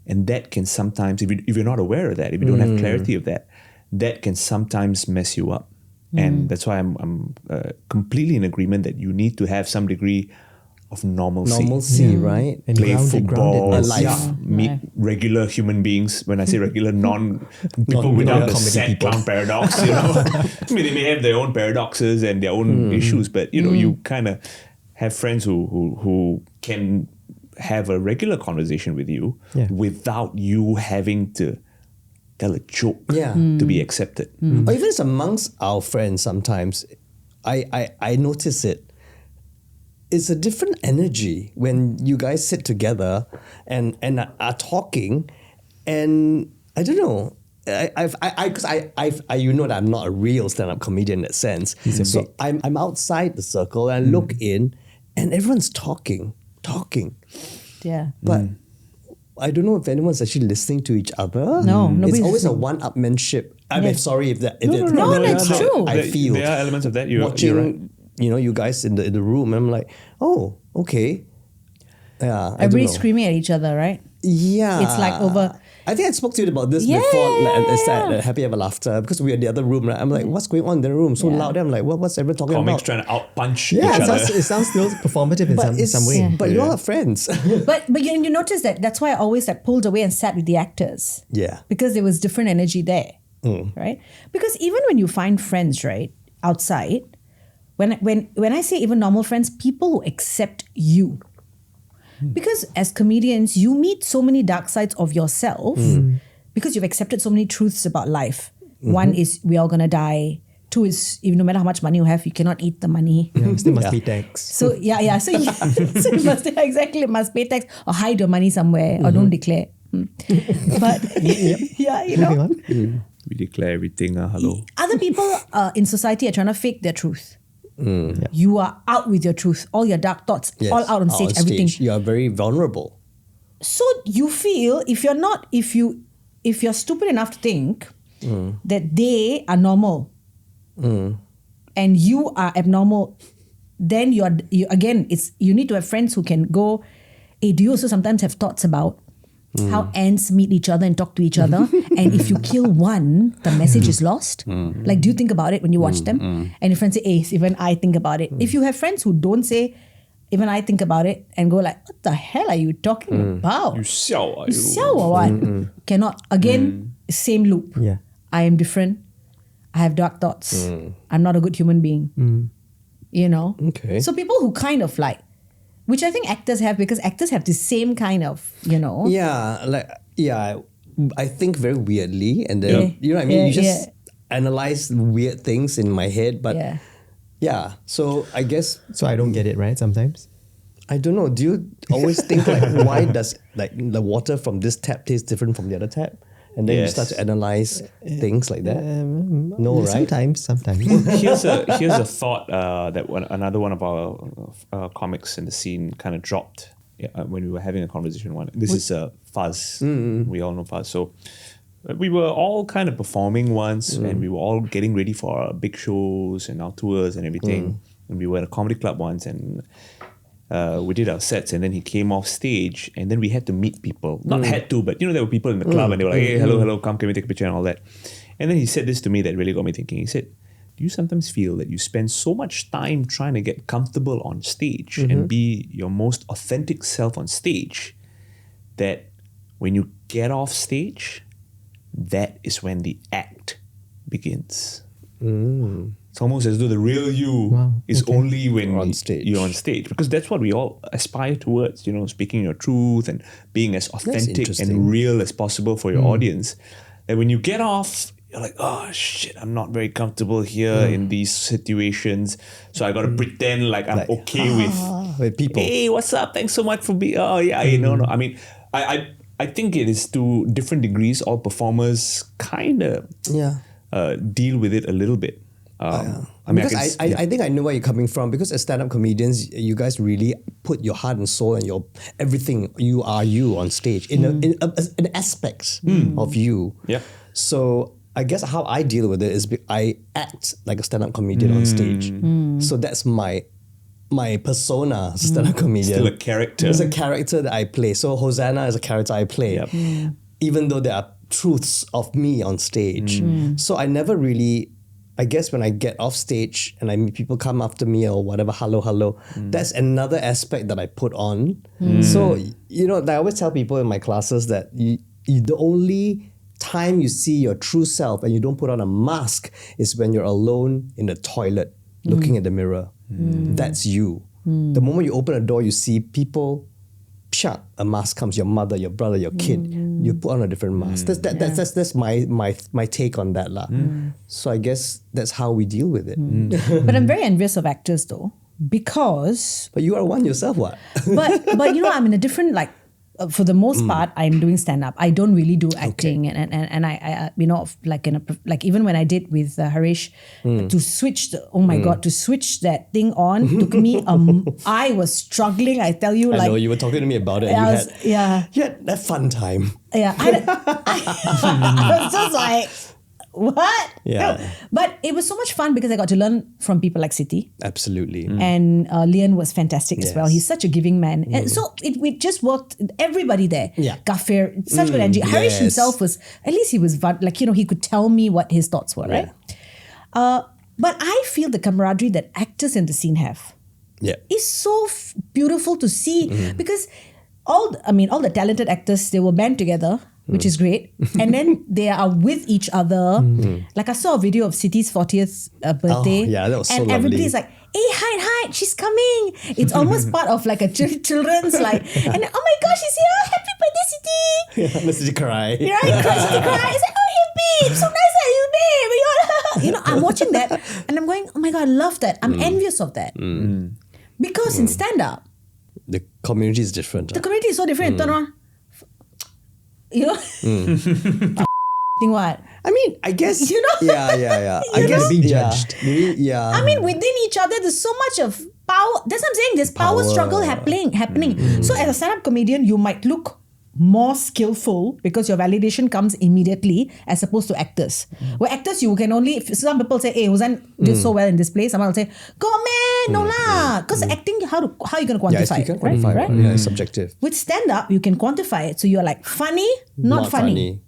And that can sometimes, if you're not aware of that, if you don't have clarity of that, that can sometimes mess you up. And that's why I'm completely in agreement that you need to have some degree of normalcy. Right? And Play grounded football, life. meet regular human beings. When I say regular, people without the comedy sad people. clown paradox. I mean, they may have their own paradoxes and their own issues, but you kind of have friends who can have a regular conversation with you without you having to tell a joke to be accepted. Or even as amongst our friends sometimes, I notice it. It's a different energy when you guys sit together and are talking, and I don't know. You know that I'm not a real stand-up comedian in that sense. So I'm outside the circle and I look in, and everyone's talking. Yeah. But I don't know if anyone's actually listening to each other. No, It's nobody's always a listening. one-upmanship. I mean, Yeah. sorry if that. No, that's true. I feel there are elements of that. You're watching, right. you guys in the room. I'm like, oh, okay. Yeah, I don't Everybody's know. screaming at each other, right? Yeah. It's like over. I think I spoke to you about this Yeah, before, yeah. at Happy Ever Laughter, because we were in the other room, right? I'm like, what's going on in the room? So loud. I'm like, what's everyone talking Comics about? trying to outpunch Yeah, each it other. It sounds still performative in some way. But you all are friends. But you notice that's why I always pulled away and sat with the actors. Yeah. Because there was different energy there, right? Because even when you find friends, right, outside, when I say even normal friends, people who accept you, Because as comedians, you meet so many dark sides of yourself because you've accepted so many truths about life. One is we all gonna die. Two is even no matter how much money you have, you cannot eat the money. Yeah, still must pay tax. So yeah. So you must pay tax or hide your money somewhere or don't declare. But yeah, you know. We declare everything. Hello. Other people in society are trying to fake their truth. You are out with your truth, all your dark thoughts, all out on stage, everything. You are very vulnerable. So you feel if you're stupid enough to think that they are normal and you are abnormal, then you need to have friends who can go, hey, do you also sometimes have thoughts about how ants meet each other and talk to each other? And if you kill one, the message is lost. Like, do you think about it when you watch them? And your friends say, hey, even I think about it. If you have friends who don't say, even I think about it, and go like, what the hell are you talking about? You xiao, You xiao or what? Cannot. Again, same loop. Yeah. I am different. I have dark thoughts. I'm not a good human being. You know? Okay. So people who kind of like, which I think actors have, because actors have the same kind of, you know. I think very weirdly, and then you know what I mean. You just analyze weird things in my head, but so I guess So I don't get it, right? Sometimes. I don't know. Do you always think like why does like the water from this tap taste different from the other tap? And then you start to analyze things like that. No, right? Sometimes. Here's a thought that another one of our comics in the scene kind of dropped when we were having a conversation. This is Fuzz. We all know Fuzz. So we were all kind of performing once, and we were all getting ready for our big shows and our tours and everything. And we were at a comedy club once, and we did our sets, and then he came off stage, and then we had to meet people. Not had to, but you know, there were people in the club, and they were like, hey, hello, come, can we take a picture and all that. And then he said this to me that really got me thinking. He said, do you sometimes feel that you spend so much time trying to get comfortable on stage and be your most authentic self on stage that when you get off stage, that is when the act begins? It's almost as though the real you is only when you're on stage. Because that's what we all aspire towards, you know, speaking your truth and being as authentic and real as possible for your audience. And when you get off, you're like, oh shit, I'm not very comfortable here in these situations. So I got to pretend like I'm okay with people. Hey, what's up? Thanks so much for being, no. I mean, I think it is to different degrees. All performers kind of deal with it a little bit. I think I know where you're coming from, because as stand-up comedians, you guys really put your heart and soul and your everything. You are you on stage in aspects of you. Yeah. So I guess how I deal with it is I act like a stand-up comedian on stage. So that's my persona, stand-up comedian. Still a character. It's a character that I play. So Hosanna is a character I play. Yep. Even though there are truths of me on stage. So I never really, I guess when I get off stage and I meet people come after me or whatever, hello, that's another aspect that I put on. So, you know, I always tell people in my classes that the only time you see your true self and you don't put on a mask is when you're alone in the toilet looking at the mirror. That's you. The moment you open a door, you see people, a mask comes, your mother, your brother, your kid. You put on a different mask. That's my take on that lah. So I guess that's how we deal with it. But I'm very envious of actors though, because... But you are one yourself, what? but you know, I'm in a different, like, for the most part, I'm doing stand-up. I don't really do acting, and I you know, like even when I did with Harish, to switch to switch that thing on took me. I was struggling. I tell you, I know you were talking to me about it. And you had that fun time. Yeah, I was just like, what? Yeah. No. But it was so much fun because I got to learn from people like Siti. Absolutely. And Lian was fantastic as well. He's such a giving man. And so it just worked. Everybody there. Yeah. Gafir, such good energy. Harish himself was, at least he was like, you know, he could tell me what his thoughts were, right? But I feel the camaraderie that actors in the scene have is so beautiful to see because all the talented actors, they were band together, which is great. And then they are with each other. Like I saw a video of Siti's 40th birthday. Oh, yeah, that was so and lovely. everybody's like, hey, hide, she's coming. It's almost part of like a children's like, and oh my gosh, she's here, happy birthday, Siti. Yeah, let's just cry. Right, cry. It's like, oh, hey, babe, so nice of you, babe. I'm watching that and I'm going, oh my God, I love that. I'm envious of that. Because in stand-up, The community is different. the community is so different. Turn on. Think what? I mean, I guess. Yeah. I You guess know? being judged. Maybe, yeah. I mean, within each other, there's so much of power. That's what I'm saying. There's power struggle happening. So as a stand-up comedian, you might look more skillful because your validation comes immediately as opposed to actors. Where actors, you can only, some people say, hey, Hossan did so well in this place. Someone will say, go man, no lah. Because acting, how are you going to quantify you can it? quantify Right? it. Yeah, it's subjective. With stand-up, you can quantify it. So you're like, funny, not funny.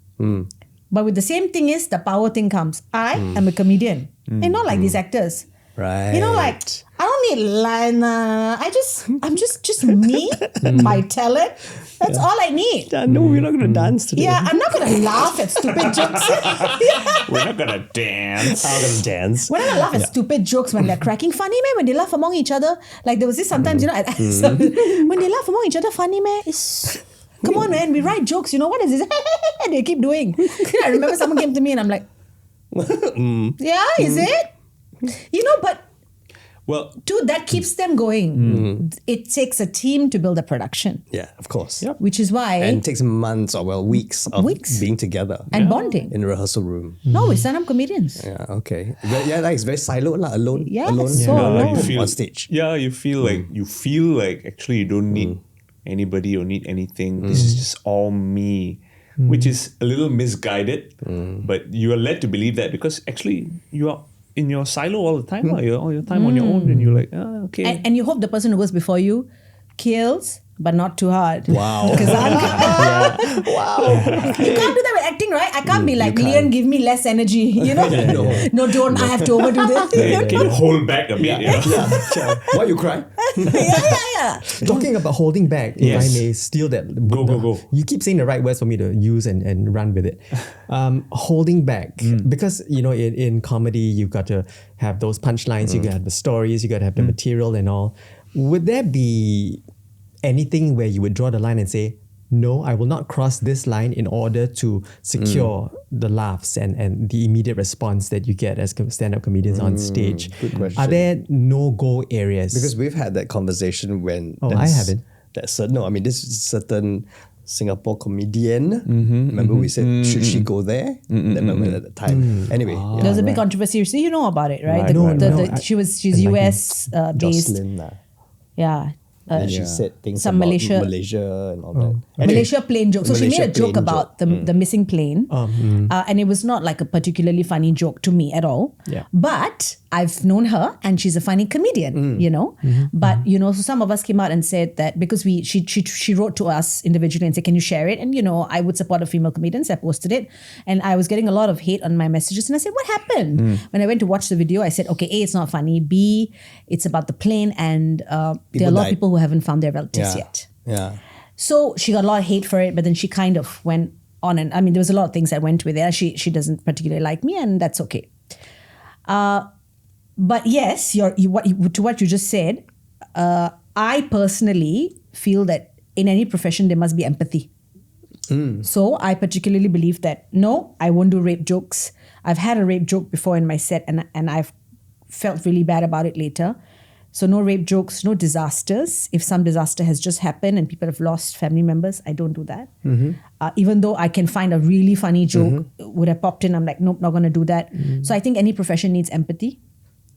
But with the same thing is, the power thing comes. I am a comedian. And not like these actors. Right. You know, like, I don't need line. I'm just me, my talent. That's all I need. No, we're not going to dance today. Yeah, I'm not going to laugh at stupid jokes. We're not gonna dance. I'm going to dance. We're not going to laugh at stupid jokes when they're cracking. Funny, man, when they laugh among each other. Like, there was this sometimes, when they laugh among each other, funny, man, it's... Come on, man, we write jokes, what is this? They keep doing. I remember someone came to me and I'm like, yeah, is it? But Well, dude, that keeps them going. It takes a team to build a production, Yeah, of course. which is why... And it takes months or weeks of being together. and bonding. In the rehearsal room. No, we stand-up comedians. Yeah, okay. Like it's very siloed, alone. Yeah, alone, it's so alone. you feel on stage. Yeah, you feel like actually you don't need anybody or need anything. This is just all me, which is a little misguided. But you are led to believe that because actually you are in your silo all the time. You're all your time on your own, and you're like, okay. And you hope the person who goes before you kills, but not too hard. Wow. Because Wow. you can't do that with acting, right? I can't be like, Leon, give me less energy. No, don't. I have to overdo this. Can you hold back a bit? Why you cry? yeah. Talking about holding back, if I may steal that. Go. You keep saying the right words for me to use and run with it. Holding back. Because, in comedy, you've got to have those punchlines, you got to have the stories, you got to have the material and all. Would there be anything where you would draw the line and say, no, I will not cross this line in order to secure the laughs and the immediate response that you get as stand-up comedians on stage? Good question. Are there no-go areas? Because we've had that conversation when... I haven't. This is certain Singapore comedian. Remember we said, should she go there? Remember at the time. Anyway. There was a big controversy. So you know about it, right? No, She's enlighten. US based. Jocelyn. Yeah. And she said things some about Malaysia and all that. Anyway, Malaysia plane joke. So she made Malaysia a joke plane about the missing plane. And it was not like a particularly funny joke to me at all. Yeah. But I've known her and she's a funny comedian, But, so some of us came out and said that because she wrote to us individually and said, can you share it? And, I would support a female comedian. So I posted it. And I was getting a lot of hate on my messages. And I said, what happened? When I went to watch the video, I said, okay, A, it's not funny. B, it's about the plane. And there are a lot of people who haven't found their relatives yet. Yeah. So she got a lot of hate for it, but then she kind of went on, and there was a lot of things that went with it. She doesn't particularly like me, and that's okay. But yes, to what you just said, I personally feel that in any profession there must be empathy. So I particularly believe that no, I won't do rape jokes. I've had a rape joke before in my set, and I've felt really bad about it later. So no rape jokes, no disasters. If some disaster has just happened and people have lost family members, I don't do that. Even though I can find a really funny joke would have popped in, I'm like, nope, not going to do that. So I think any profession needs empathy.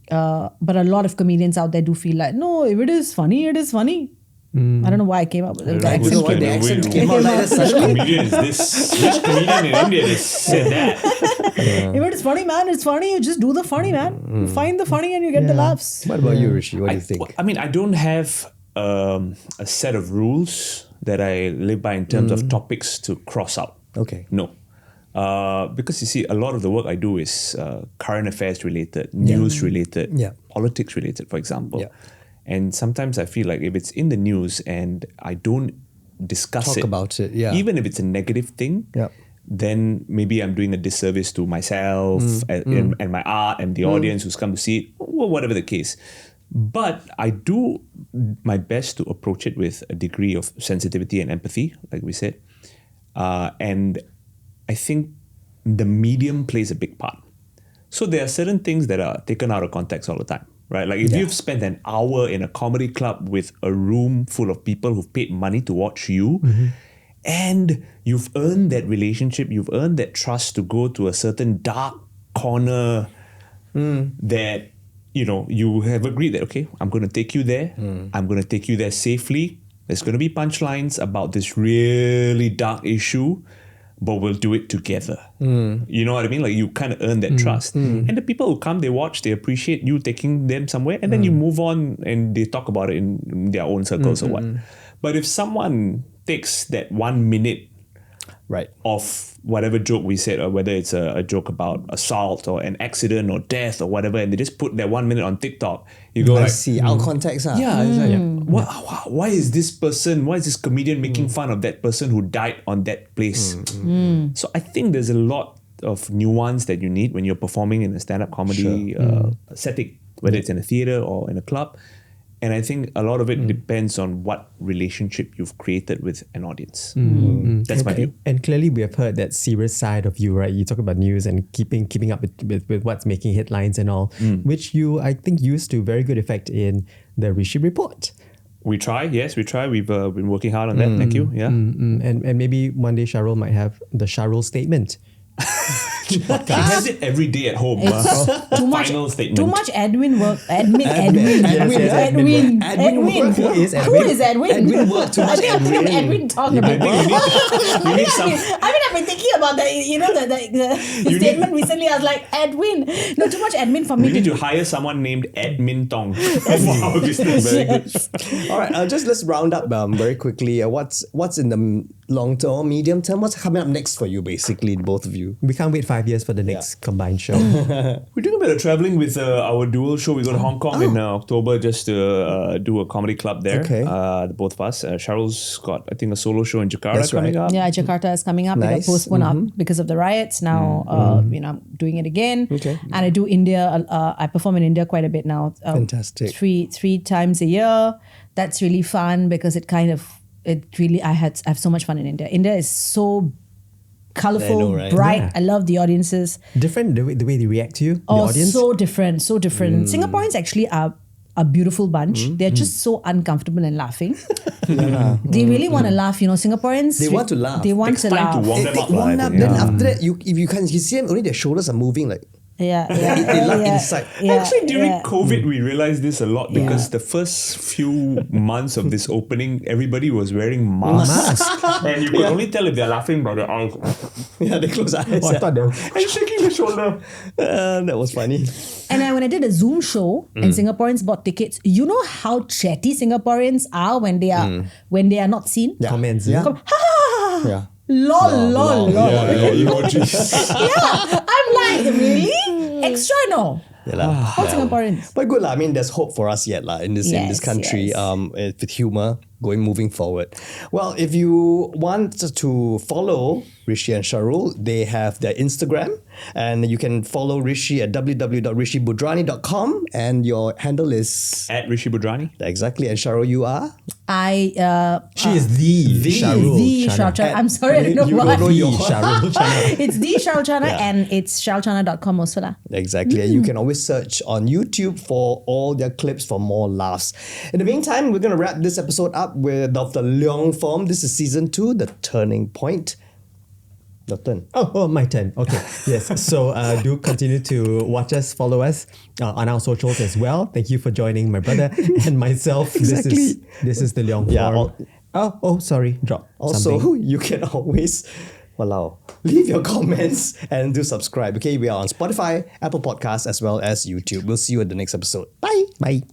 But a lot of comedians out there do feel like, no, if it is funny, it is funny. I don't know why I came up with the accent. The accent came out like Which comedian is this? Which comedian in India has said that? If it is funny, man, it's funny. You just do the funny, man. You find the funny and you get the laughs. What about you, Rishi? What do you think? I don't have a set of rules that I live by in terms of topics to cross out. Okay. No. Because you see, a lot of the work I do is current affairs related, news related, politics related, for example. Yeah. And sometimes I feel like if it's in the news and I don't discuss Talk about it, even if it's a negative thing, then maybe I'm doing a disservice to myself and my art and the audience who's come to see it, or whatever the case. But I do my best to approach it with a degree of sensitivity and empathy, like we said. And I think the medium plays a big part. So there are certain things that are taken out of context all the time, right? Like if you've spent an hour in a comedy club with a room full of people who've paid money to watch you, and you've earned that relationship, you've earned that trust to go to a certain dark corner that, you know, you have agreed that, okay, I'm going to take you there. I'm going to take you there safely. There's going to be punchlines about this really dark issue, but we'll do it together. You know what I mean? Like you kind of earn that trust. And the people who come, they watch, they appreciate you taking them somewhere, and then you move on and they talk about it in their own circles or what. But if someone takes that 1 minute of whatever joke we said, or whether it's a joke about assault or an accident or death or whatever, and they just put that 1 minute on TikTok, you go I see, out of context. yeah, it's like, why is this comedian making fun of that person who died on that place? So I think there's a lot of nuance that you need when you're performing in a stand-up comedy setting, whether it's in a theatre or in a club. And I think a lot of it depends on what relationship you've created with an audience. That's my view. And clearly we have heard that serious side of you, right? You talk about news and keeping up with what's making headlines and all, which you, I think, used to very good effect in the Rishi report. We try, yes, we try. We've been working hard on that. Thank you. Yeah. And maybe one day Sharul might have the Sharul statement. She has it every day at home. Too much, Final statement. too much admin work. Edwin. Who is Edwin? Who is Edwin? Edwin worked too much. I think of Edwin talking about. You need some. I've been thinking about that. You know the statement recently. I was like, Edwin. No, too much admin for me. We need to hire someone named Admin Tong for our business. Very good. All right, let's round up very quickly. What's in the long term or medium term? What's coming up next for you, basically, both of you? We can't wait 5 years for the next combined show. We're doing a bit of traveling with our dual show. We go to Hong Kong in October just to do a comedy club there. Okay. The both of us. Charul's got, I think, a solo show in Jakarta coming up. Yeah, Jakarta is coming up. Nice. It got postponed up because of the riots. Now, I'm doing it again. Okay. And I do India. I perform in India quite a bit now. Fantastic. Three times a year. That's really fun because I have so much fun in India. India is so colorful, I know, right? bright. Yeah. I love the audiences. Different the way they react to you, the audience. So different. Singaporeans actually are a beautiful bunch. They're just so uncomfortable and laughing. They really want to laugh. You know, Singaporeans. They want to laugh. They want Takes to time laugh. to warm them up. Warm I up. think. Then after that, you see them, only their shoulders are moving like. Yeah. They laugh inside. Actually, during COVID, we realized this a lot because the first few months of this opening, everybody was wearing masks. And you could only tell if they're laughing by their eyes. Yeah, they close their eyes. I thought they were- And shaking the shoulder. That was funny. And when I did a Zoom show and Singaporeans bought tickets, you know how chatty Singaporeans are when they are not seen. Comments. Yeah. Come, ha, ha, ha, ha. Yeah. Lol. Emojis. Yeah, I'm like, really? Extra no. All Singaporeans. But good lah. I mean, there's hope for us yet lah in this Yes, country. yes. With humor moving forward. Well, if you want to follow Rishi and Sharul, they have their Instagram, and you can follow Rishi at www.rishibudhrani.com, and your handle is At Rishi Budhrani. exactly. And Sharul, you are. She is the Sharul. The Sharul Channa. I'm sorry, I don't know You why. don't know your Sharul Channa. It's the Sharul Channa and it's sharulchanna.com also lah. Exactly. And you can always search on YouTube for all their clips for more laughs. In the meantime, we're going to wrap this episode up with of the Leong form. This is season 2, The Turning Point. Your turn. Oh, my turn. Okay. Yes. So do continue to watch us, follow us on our socials as well. Thank you for joining my brother and myself. Exactly. This is the Leong Yeah, form. Sorry. Drop Also, something. you can always leave your comments and do subscribe. Okay, we are on Spotify, Apple Podcasts, as well as YouTube. We'll see you at the next episode. Bye. Bye.